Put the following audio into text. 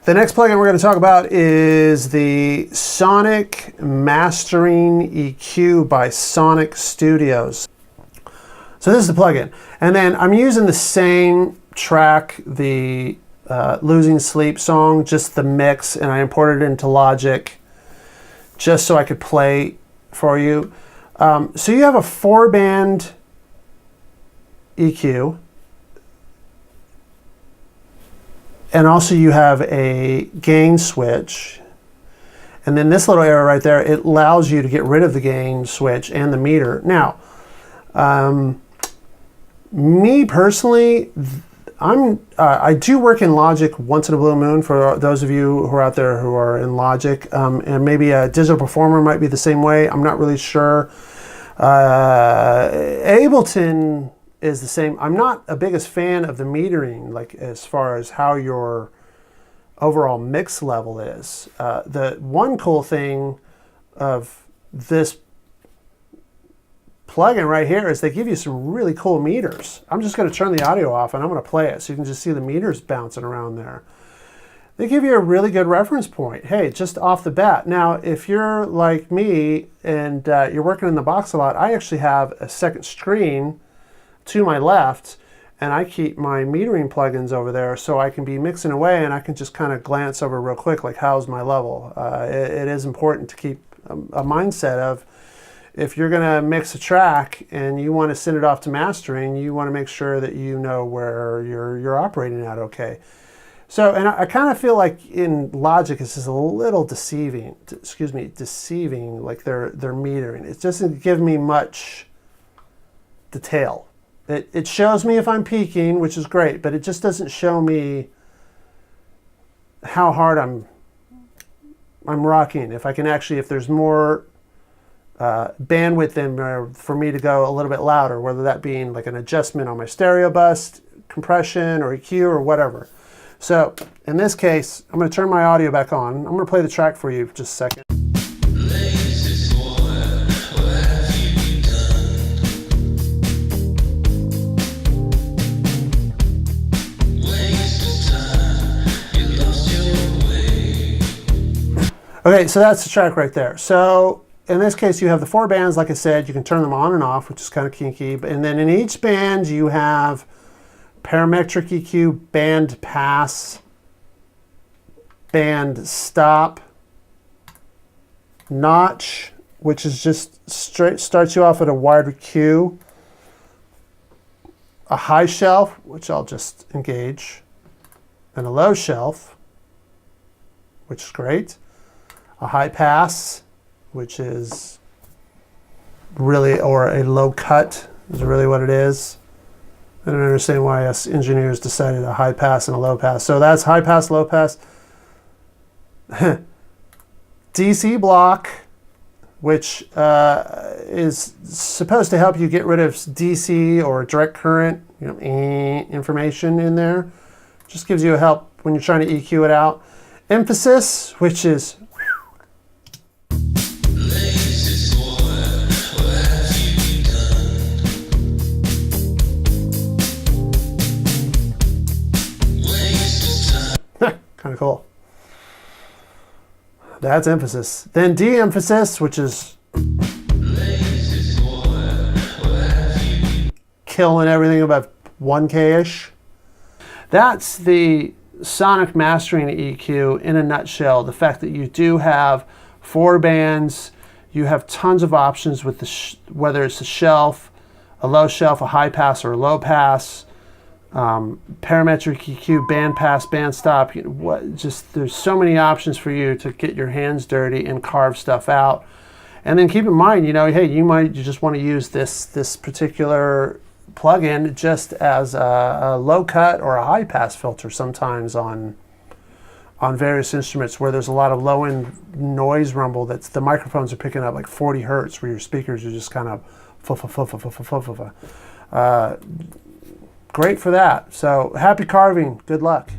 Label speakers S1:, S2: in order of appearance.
S1: The next plugin we're going to talk about is the Sonic Mastering EQ by Sonic Studios. So this is the plugin. And then I'm using the same track, the Losing Sleep song, just the mix, and I imported it into Logic just so I could play for you. So you have a 4-band EQ. And also you have a gain switch. And then this little arrow right there, it allows you to get rid of the gain switch and the meter. Now, me personally, I do work in Logic once in a blue moon for those of you who are out there who are in Logic. And maybe a Digital Performer might be the same way. I'm not really sure. Ableton is the same. I'm not a biggest fan of the metering, like as far as how your overall mix level is. The one cool thing of this plugin right here is they give you some really cool meters. I'm just going to turn the audio off and I'm going to play it so you can just see the meters bouncing around there. They give you a really good reference point. Hey, just off the bat. Now, if you're like me and you're working in the box a lot, I actually have a second screen to my left, and I keep my metering plugins over there so I can be mixing away and I can just kind of glance over real quick, like how's my level. It is important to keep a mindset of, if you're going to mix a track and you want to send it off to mastering, you want to make sure that you know where you're operating at okay. So, and I kind of feel like in Logic this is a little deceiving, like their metering. It doesn't give me much detail. It shows me if I'm peaking, which is great, but it just doesn't show me how hard I'm rocking. If I can actually, if there's more bandwidth in there for me to go a little bit louder, whether that being like an adjustment on my stereo bus, compression, or EQ, or whatever. So in this case, I'm going to turn my audio back on. I'm going to play the track for you for just a second. Okay, so that's the track right there. So in this case, you have the 4 bands. Like I said, you can turn them on and off, which is kind of kinky. And then in each band, you have parametric EQ, band pass, band stop, notch, which is just straight, starts you off at a wide Q, a high shelf, which I'll just engage, and a low shelf, which is great. A high pass, which is really, or a low cut is really what it is. I don't understand why us engineers decided a high pass and a low pass. So that's high pass, low pass. DC block, which is supposed to help you get rid of DC or direct current, information in there. Just gives you a help when you're trying to EQ it out. Emphasis, which is kind of cool. That's emphasis. Then de-emphasis, which is killing everything about 1K-ish. That's the Sonic Mastering EQ in a nutshell. The fact that you do have 4 bands, you have tons of options with the whether it's a shelf, a low shelf, a high pass, or a low pass. Parametric EQ, band pass, band stop. There's so many options for you to get your hands dirty and carve stuff out. And then keep in mind, hey, you just want to use this particular plugin just as a low cut or a high pass filter sometimes on various instruments where there's a lot of low end noise rumble that's the microphones are picking up like 40 hertz where your speakers are just kind of great for that. So happy carving. Good luck.